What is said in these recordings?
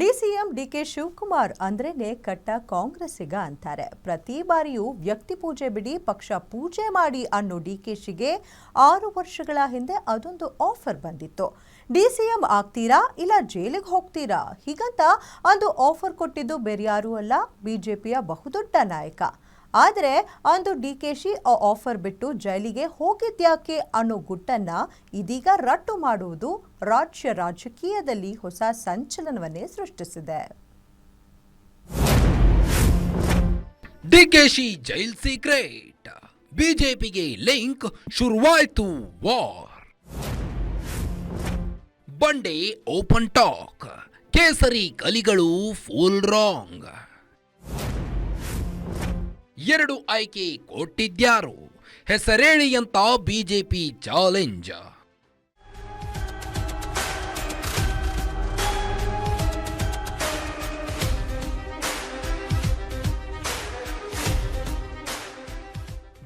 DCM DK Shivakumar ಅಂದ್ರೇನೆ ಕಟ್ಟ ಕಾಂಗ್ರೆಸ್ಸಿಗ ಅಂತಾರೆ. ಪ್ರತಿ ಬಾರಿಯೂ ವ್ಯಕ್ತಿ ಪೂಜೆ ಬಿಡಿ ಪಕ್ಷ ಪೂಜೆ ಮಾಡಿ ಅನ್ನೋ ಡಿಕೆಶಿಗೆ 6 ವರ್ಷಗಳ ಹಿಂದೆ ಅದೊಂದು ಆಫರ್ ಬಂದಿತ್ತು. ಡಿಸಿಎಂ ಆಗ್ತೀರಾ ಇಲ್ಲ ಜೈಲಿಗೆ ಹೋಗ್ತೀರಾ ಹೀಗಂತ ಅಂದು ಆಫರ್ ಕೊಟ್ಟಿದ್ದು ಬೇರ್ಯಾರೂ ಅಲ್ಲ, ಬಿಜೆಪಿಯ ಬಹುದೊಡ್ಡ ನಾಯಕ. ಆದರೆ ಅಂದು ಡಿಕೆಶಿ ಆ ಆಫರ್ ಬಿಟ್ಟು ಜೈಲಿಗೆ ಹೋಗಿದ್ಯಾಕೆ ಅನ್ನೋ ಗುಟ್ಟನ್ನ ಇದೀಗ ರಟ್ಟು ಮಾಡುವುದು ರಾಜ್ಯ ರಾಜಕೀಯದಲ್ಲಿ ಹೊಸ ಸಂಚಲನವನ್ನೇ ಸೃಷ್ಟಿಸಿದೆ. ಡಿಕೆಶಿ ಜೈಲ್ ಸೀಕ್ರೆಟ್, ಬಿಜೆಪಿಗೆ ಲಿಂಕ್, ಶುರುವಾಯ್ತು ವಾರ್. ಬಂಡೆ ಓಪನ್ ಟಾಕ್, ಕೇಸರಿ ಕಲಿಗಳು ಫುಲ್ ರಾಂಗ್. 2 ಆಯ್ಕೆ ಕೊಟ್ಟಿದ್ಯಾರು, ಹೆಸರೇಳಿ ಅಂತ ಬಿಜೆಪಿ ಚಾಲೆಂಜ್.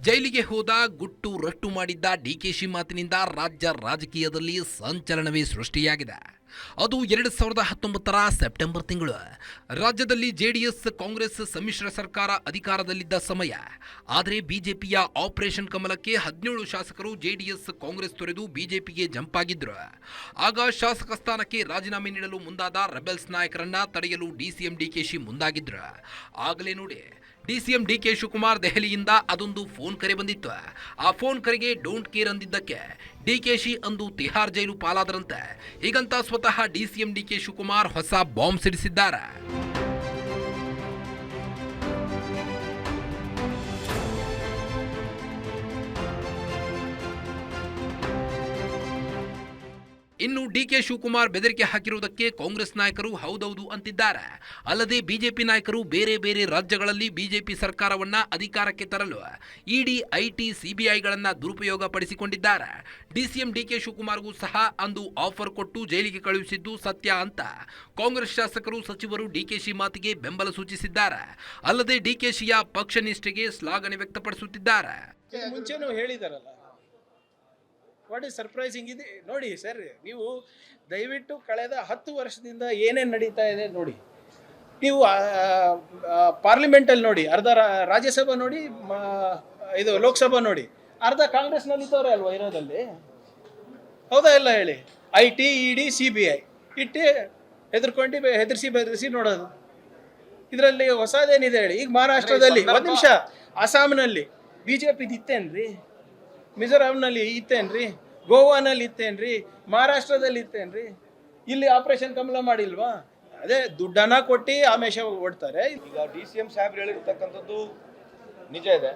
ಜೈಲಿಗೆ ಹೋದ ಗುಟ್ಟು ರಟ್ಟು ಮಾಡಿದ್ದ ಡಿಕೆಶಿ ಮಾತಿನಿಂದ ರಾಜ್ಯ ರಾಜಕೀಯದಲ್ಲಿ ಸಂಚಲನವೇ ಸೃಷ್ಟಿಯಾಗಿದೆ. ಅದು 2019 ಸೆಪ್ಟೆಂಬರ್ ತಿಂಗಳು. ರಾಜ್ಯದಲ್ಲಿ ಜೆಡಿಎಸ್ ಕಾಂಗ್ರೆಸ್ ಸಮ್ಮಿಶ್ರ ಸರ್ಕಾರ ಅಧಿಕಾರದಲ್ಲಿದ್ದ ಸಮಯ. ಆದರೆ ಬಿಜೆಪಿಯ ಆಪರೇಷನ್ ಕಮಲಕ್ಕೆ 17 ಶಾಸಕರು ಜೆಡಿಎಸ್ ಕಾಂಗ್ರೆಸ್ ತೊರೆದು ಬಿಜೆಪಿಗೆ ಜಂಪ್ ಆಗಿದ್ರು. ಆಗ ಶಾಸಕ ಸ್ಥಾನಕ್ಕೆ ರಾಜೀನಾಮೆ ನೀಡಲು ಮುಂದಾದ ರೆಬೆಲ್ಸ್ ನಾಯಕರನ್ನ ತಡೆಯಲು ಡಿಸಿಎಂ ಡಿಕೆಶಿ ಮುಂದಾಗಿದ್ರು. ಆಗಲೇ ನೋಡಿ, ಡಿಸಿಎಂ ಡಿಕೆ ಶಿವಕುಮಾರ್ ದೆಹಲಿಯಿಂದ ಅದೊಂದು ಫೋನ್ ಕರೆ ಬಂದಿತ್ತು. ಆ ಫೋನ್ ಕರೆಗೆ ಡೋಂಟ್ ಕೇರ್ ಅಂದಿದ್ದಕ್ಕೆ ಡಿಕೆಶಿ ಅಂದು ತಿಹಾರ್ ಜೈಲು ಪಾಲಾದರಂತೆ. ಹೀಗಂತ ಸ್ವತಃ ಡಿಸಿಎಂ ಡಿಕೆ ಶಿವಕುಮಾರ್ ಹೊಸ ಬಾಂಬ್ ಸಿಡಿಸಿದ್ದಾರೆ. ಇನ್ನು ಡಿಕೆ ಶಿವಕುಮಾರ್ ಬೆದರಿಕೆ ಹಾಕಿರುವುದಕ್ಕೆ ಕಾಂಗ್ರೆಸ್ ನಾಯಕರು ಹೌದೌದು ಅಂತಿದ್ದಾರೆ. ಅಲ್ಲದೆ ಬಿಜೆಪಿ ನಾಯಕರು ಬೇರೆ ಬೇರೆ ರಾಜ್ಯಗಳಲ್ಲಿ ಬಿಜೆಪಿ ಸರ್ಕಾರವನ್ನ ಅಧಿಕಾರಕ್ಕೆ ತರಲು ಇಡಿ, ಐಟಿ, ಸಿಬಿಐಗಳನ್ನ ದುರುಪಯೋಗ ಪಡಿಸಿಕೊಂಡಿದ್ದಾರೆ. ಡಿಸಿಎಂ ಡಿಕೆ ಶಿವಕುಮಾರ್ಗೂ ಸಹ ಅಂದು ಆಫರ್ ಕೊಟ್ಟು ಜೈಲಿಗೆ ಕಳುಹಿಸಿದ್ದು ಸತ್ಯ ಅಂತ ಕಾಂಗ್ರೆಸ್ ಶಾಸಕರು, ಸಚಿವರು ಡಿಕೆಶಿ ಮಾತಿಗೆ ಬೆಂಬಲ ಸೂಚಿಸಿದ್ದಾರೆ. ಅಲ್ಲದೆ ಡಿಕೆಶಿಯ ಪಕ್ಷ ನಿಷ್ಠೆಗೆ ಶ್ಲಾಘನೆ ವ್ಯಕ್ತಪಡಿಸುತ್ತಿದ್ದಾರೆ. ಮುಂಚೆನೂ ಹೇಳಿದಾರಲ್ಲ, ವಾಟ್ ಈಸ್ ಸರ್ಪ್ರೈಸಿಂಗ್ ಇದೆ ನೋಡಿ ಸರ್. ನೀವು ದಯವಿಟ್ಟು ಕಳೆದ 10 ವರ್ಷದಿಂದ ಏನೇನು ನಡೀತಾ ಇದೆ ನೋಡಿ. ನೀವು ಪಾರ್ಲಿಮೆಂಟಲ್ಲಿ ನೋಡಿ, ಅರ್ಧ ರಾಜ್ಯಸಭಾ ನೋಡಿ, ಇದು ಲೋಕಸಭಾ ನೋಡಿ, ಅರ್ಧ ಕಾಂಗ್ರೆಸ್ನಲ್ಲಿ ಇದ್ದವರೇ ಅಲ್ವಾ ಇರೋದಲ್ಲಿ. ಹೌದಾ ಇಲ್ಲ ಹೇಳಿ? ಐಟಿ, ಇಡಿ, ಸಿಬಿಐ ಇಟ್ಟು ಹೆದರಿಸಿ ನೋಡೋದು. ಇದರಲ್ಲಿ ಹೊಸದೇನಿದೆ ಹೇಳಿ? ಈಗ ಮಹಾರಾಷ್ಟ್ರದಲ್ಲಿ, ಒಂದು ನಿಮಿಷ, ಅಸ್ಸಾಂನಲ್ಲಿ ಬಿಜೆಪಿದು ಇತ್ತೇನ್ರಿ? ಮಿಜೋರಾಂನಲ್ಲಿ ಇತ್ತೇನ್ರಿ? ಗೋವಾನಲ್ಲಿ ಇತ್ತೇನ್ರಿ? ಮಹಾರಾಷ್ಟ್ರದಲ್ಲಿ ಇತ್ತೇನ್ರಿ? ಇಲ್ಲಿ ಆಪರೇಷನ್ ಕಮಲ ಮಾಡಿಲ್ವಾ? ಅದೇ ದುಡ್ಡನ್ನ ಕೊಟ್ಟು ಆಮೇಶ ಓಡ್ತಾರೆ. ಈಗ ಡಿಸಿಎಂ ಸಾಹೇಬ್ರು ಹೇಳಿರ್ತಕ್ಕಂಥದ್ದು ನಿಜ ಇದೆ.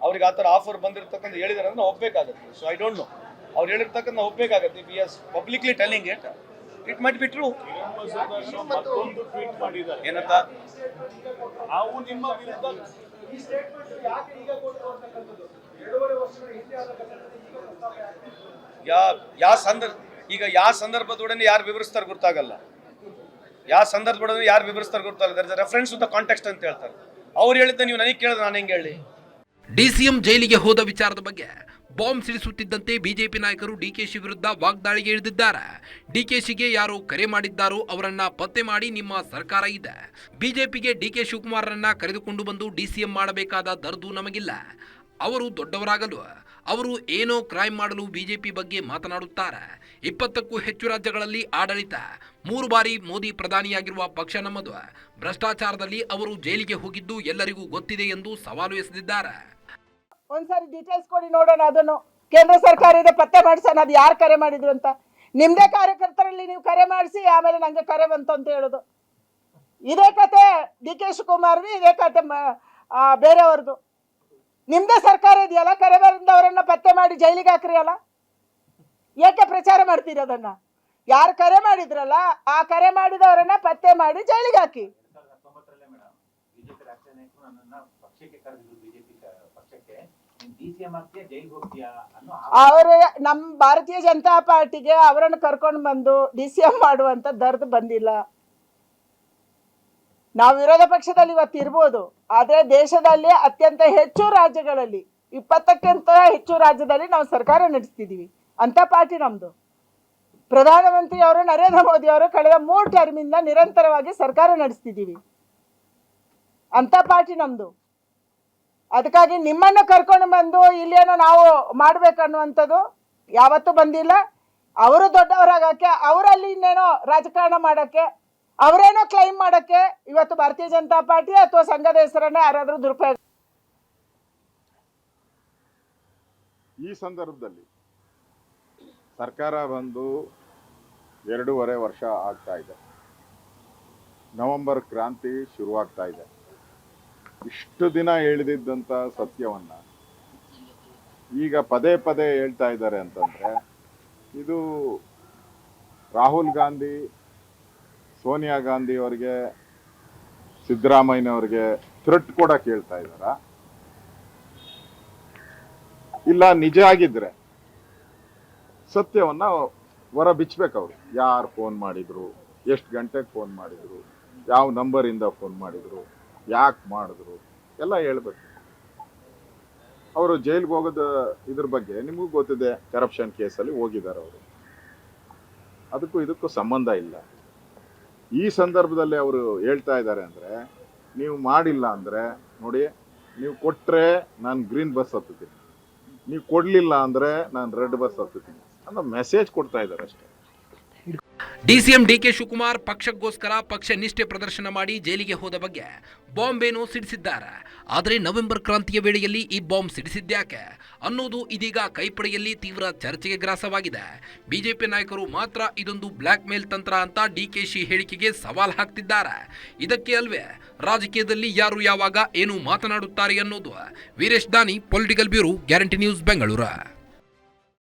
ಅವ್ರಿಗೆ ಆ ಥರ ಆಫರ್ ಬಂದಿರತಕ್ಕಂಥ ಹೇಳಿದಾರೆ ಅಂದ್ರೆ ನಾವು ಒಪ್ಪಬೇಕಾಗತ್ತೆ. ಸೊ ಐ ಡೋಂಟ್ ನೋ, ಅವ್ರು ಹೇಳಿರ್ತಕ್ಕಂಥ ನಾವು ಒಪ್ಪಬೇಕಾಗತ್ತೆ. We are publicly telling it might be true. ಏನಂತ ನಾವು ನಿಮ್ಮ ವಿರುದ್ಧ ಯಾವ ಸಂದರ್ಭದೊಡನೆ ಯಾರು ವಿವರಿಸ್ತಾರೆ ಗೊತ್ತಾಗಲ್ಲ. ಯಾವ ಸಂದರ್ಭದೊಡನೆ ಯಾರು ವಿವರಿಸ್ತಾರೆ ಗೊತ್ತಾಗಲ್ಲ. There is a reference to the context ಅಂತ ಹೇಳ್ತಾರೆ. ಅವ್ರು ಹೇಳಿದ್ದ ನೀವು ನನಗೆ ಕೇಳಿದ್ರೆ ನಾನು ಹೆಂಗೆ ಹೇಳಿ? ಡಿಸಿಎಂ ಜೈಲಿಗೆ ಹೋದ ವಿಚಾರದ ಬಗ್ಗೆ ಬಾಂಬ್ ಸಿಡಿಸುತ್ತಿದ್ದಂತೆ ಬಿಜೆಪಿ ನಾಯಕರು ಡಿಕೆಶಿ ವಿರುದ್ಧ ವಾಗ್ದಾಳಿಗೆ ಇಳಿದಿದ್ದಾರೆ. ಡಿಕೆಶಿಗೆ ಯಾರು ಕರೆ ಮಾಡಿದ್ದಾರೋ ಅವರನ್ನ ಪತ್ತೆ ಮಾಡಿ, ನಿಮ್ಮ ಸರ್ಕಾರ ಇದೆ. ಬಿಜೆಪಿಗೆ ಡಿಕೆ ಶಿವಕುಮಾರರನ್ನ ಕರೆದುಕೊಂಡು ಬಂದು ಡಿಸಿಎಂ ಮಾಡಬೇಕಾದ ದರ್ದು ನಮಗಿಲ್ಲ. ಅವರು ದೊಡ್ಡವರಾಗಲು, ಅವರು ಏನೋ ಕ್ರೈಮ್ ಮಾಡಲು ಬಿಜೆಪಿ ಬಗ್ಗೆ ಮಾತನಾಡುತ್ತಾರೆ. 20ಕ್ಕೂ ಹೆಚ್ಚು ರಾಜ್ಯಗಳಲ್ಲಿ ಆಡಳಿತ, 3 ಬಾರಿ ಮೋದಿ ಪ್ರಧಾನಿಯಾಗಿರುವ ಪಕ್ಷ ನಮ್ಮದು. ಭ್ರಷ್ಟಾಚಾರದಲ್ಲಿ ಅವರು ಜೈಲಿಗೆ ಹೋಗಿದ್ದು ಎಲ್ಲರಿಗೂ ಗೊತ್ತಿದೆ ಎಂದು ಸವಾಲು ಎಸೆದಿದ್ದಾರೆ. ಒಂದ್ಸಾರಿ ಡೀಟೇಲ್ಸ್ ಕೊಡಿ ನೋಡೋಣ. ಅದನ್ನು ಕೇಂದ್ರ ಸರ್ಕಾರ ಇದೆ, ಪತ್ತೆ ಮಾಡಿಸೋಣ ಅದು ಯಾರು ಕರೆ ಮಾಡಿದ್ರು ಅಂತ. ನಿಮ್ಮದೇ ಕಾರ್ಯಕರ್ತರಲ್ಲಿ ನೀವು ಕರೆ ಮಾಡಿಸಿ ಆಮೇಲೆ ನನಗೆ ಕರೆ ಬಂತು ಅಂತ ಹೇಳೋದು. ಇದೇ ಕತೆ ಡಿಕೆ ಶಿವಕುಮಾರ್ದು, ಇದೇ ಕತೆ ಬೇರೆಯವ್ರದ್ದು. ನಿಮ್ಮದೇ ಸರ್ಕಾರ ಇದೆಯಲ್ಲ, ಕರೆ ಬಂದವರನ್ನ ಪತ್ತೆ ಮಾಡಿ ಜೈಲಿಗೆ ಹಾಕ್ರಿ ಅಲ್ಲ. ಏಕೆ ಪ್ರಚಾರ ಮಾಡ್ತೀರಿ ಅದನ್ನ? ಯಾರು ಕರೆ ಮಾಡಿದ್ರಲ್ಲ ಆ ಕರೆ ಮಾಡಿದವರನ್ನ ಪತ್ತೆ ಮಾಡಿ ಜೈಲಿಗೆ ಹಾಕಿ. ಅವರು ನಮ್ಮ ಭಾರತೀಯ ಜನತಾ ಪಾರ್ಟಿಗೆ ಅವರನ್ನು ಕರ್ಕೊಂಡು ಬಂದು ಡಿಸಿಎಂ ಮಾಡುವಂತ ದರ್ದು ಬಂದಿಲ್ಲ. ನಾವು ವಿರೋಧ ಪಕ್ಷದಲ್ಲಿ ಇವತ್ತು ಇರ್ಬೋದು, ಆದರೆ ದೇಶದಲ್ಲಿ ಅತ್ಯಂತ ಹೆಚ್ಚು ರಾಜ್ಯಗಳಲ್ಲಿ 20ಕ್ಕಿಂತ ಹೆಚ್ಚು ರಾಜ್ಯದಲ್ಲಿ ನಾವು ಸರ್ಕಾರ ನಡೆಸ್ತಿದ್ದೀವಿ. ಅಂತ ಪಾರ್ಟಿ ನಮ್ದು. ಪ್ರಧಾನಮಂತ್ರಿ ಅವರು ನರೇಂದ್ರ ಮೋದಿ ಅವರು ಕಳೆದ 3 ಟರ್ಮಿಂದ ನಿರಂತರವಾಗಿ ಸರ್ಕಾರ ನಡೆಸ್ತಿದ್ದೀವಿ ಅಂತ ಪಾರ್ಟಿ ನಮ್ಮದು. ಅದಕ್ಕಾಗಿ ನಿಮ್ಮನ್ನು ಕರ್ಕೊಂಡು ಬಂದು ಇಲ್ಲೇನೋ ನಾವು ಮಾಡ್ಬೇಕನ್ನುವಂಥದ್ದು ಯಾವತ್ತೂ ಬಂದಿಲ್ಲ. ಅವರು ದೊಡ್ಡವರಾಗಕ್ಕೆ, ಅವರಲ್ಲಿ ಇನ್ನೇನೋ ರಾಜಕಾರಣ ಮಾಡೋಕ್ಕೆ, ಅವರೇನೋ ಕ್ಲೈಮ್ ಮಾಡೋಕ್ಕೆ ಇವತ್ತು ಭಾರತೀಯ ಜನತಾ ಪಾರ್ಟಿ ಅಥವಾ ಸಂಘದ ಹೆಸರನ್ನ ಯಾರಾದರೂ ದುರುಪಯೋಗ. ಈ ಸಂದರ್ಭದಲ್ಲಿ ಸರ್ಕಾರ ಬಂದು 2.5 ವರ್ಷ ಆಗ್ತಾ ಇದೆ. ನವೆಂಬರ್ ಕ್ರಾಂತಿ ಶುರುವಾಗ್ತಾ ಇದೆ. ಇಷ್ಟು ದಿನ ಹೇಳಿದಂಥ ಸತ್ಯವನ್ನ ಈಗ ಪದೇ ಪದೇ ಹೇಳ್ತಾ ಇದ್ದಾರೆ ಅಂತಂದ್ರೆ ಇದು ರಾಹುಲ್ ಗಾಂಧಿ, ಸೋನಿಯಾ ಗಾಂಧಿ ಅವರಿಗೆ, ಸಿದ್ದರಾಮಯ್ಯನವ್ರಿಗೆ ಥ್ರೆಟ್ ಕೊಡಕ್ಕೆ ಹೇಳ್ತಾ ಇದ್ದಾರಾ? ಇಲ್ಲ ನಿಜ ಆಗಿದ್ರೆ ಸತ್ಯವನ್ನ ಹೊರ ಬಿಚ್ಚಬೇಕು. ಅವರು ಯಾರು ಫೋನ್ ಮಾಡಿದ್ರು, ಎಷ್ಟು ಗಂಟೆಗೆ ಫೋನ್ ಮಾಡಿದ್ರು, ಯಾವ ನಂಬರಿಂದ ಫೋನ್ ಮಾಡಿದ್ರು, ಯಾಕೆ ಮಾಡಿದ್ರು ಎಲ್ಲ ಹೇಳ್ಬೇಕು. ಅವರು ಜೈಲ್ಗೆ ಹೋಗೋದು ಇದ್ರ ಬಗ್ಗೆ ನಿಮಗೂ ಗೊತ್ತಿದೆ. ಕರಪ್ಷನ್ ಕೇಸಲ್ಲಿ ಹೋಗಿದ್ದಾರೆ ಅವರು. ಅದಕ್ಕೂ ಇದಕ್ಕೂ ಸಂಬಂಧ ಇಲ್ಲ. ಈ ಸಂದರ್ಭದಲ್ಲಿ ಅವರು ಹೇಳ್ತಾ ಇದ್ದಾರೆ ಅಂದ್ರೆ, ನೀವು ಮಾಡಿಲ್ಲ ಅಂದ್ರೆ ನೋಡಿ, ನೀವು ಕೊಟ್ರೆ ನಾನು ಗ್ರೀನ್ ಬಸ್ ಹತ್ತುತ್ತೀನಿ, ನೀವು ಕೊಡ್ಲಿಲ್ಲ ಅಂದ್ರೆ ನಾನು ರೆಡ್ ಬಸ್ ಹತ್ತುತ್ತೀನಿ ಅನ್ನೋ ಮೆಸೇಜ್ ಕೊಡ್ತಾ ಇದ್ದಾರೆ ಅಷ್ಟೇ. ಡಿಸಿಎಂ ಡಿಕೆ ಶಿವಕುಮಾರ್ ಪಕ್ಷಕ್ಕೋಸ್ಕರ ಪಕ್ಷ ನಿಷ್ಠೆ ಪ್ರದರ್ಶನ ಮಾಡಿ ಜೈಲಿಗೆ ಹೋದ ಬಗ್ಗೆ ಬಾಂಬ್ ಸಿಡಿಸಿದ್ದಾರೆ. ಆದರೆ ನವೆಂಬರ್ ಕ್ರಾಂತಿಯ ವೇಳೆಯಲ್ಲಿ ಈ ಬಾಂಬ್ ಸಿಡಿಸಿದ್ಯಾಕೆ ಅನ್ನೋದು ಇದೀಗ ಕೈಪಡೆಯಲ್ಲಿ ತೀವ್ರ ಚರ್ಚೆಗೆ ಗ್ರಾಸವಾಗಿದೆ. ಬಿಜೆಪಿ ನಾಯಕರು ಮಾತ್ರ ಇದೊಂದು ಬ್ಲ್ಯಾಕ್ ಮೇಲ್ ತಂತ್ರ ಅಂತ ಡಿಕೆಶಿ ಹೇಳಿಕೆಗೆ ಸವಾಲ್ ಹಾಕ್ತಿದ್ದಾರೆ. ಇದಕ್ಕೆ ಅಲ್ವೇ ರಾಜಕೀಯದಲ್ಲಿ ಯಾರು ಯಾವಾಗ ಏನು ಮಾತನಾಡುತ್ತಾರೆ ಅನ್ನೋದು. ವೀರೇಶ್ ದಾನಿ, political bureau, guarantee news, Bengaluru.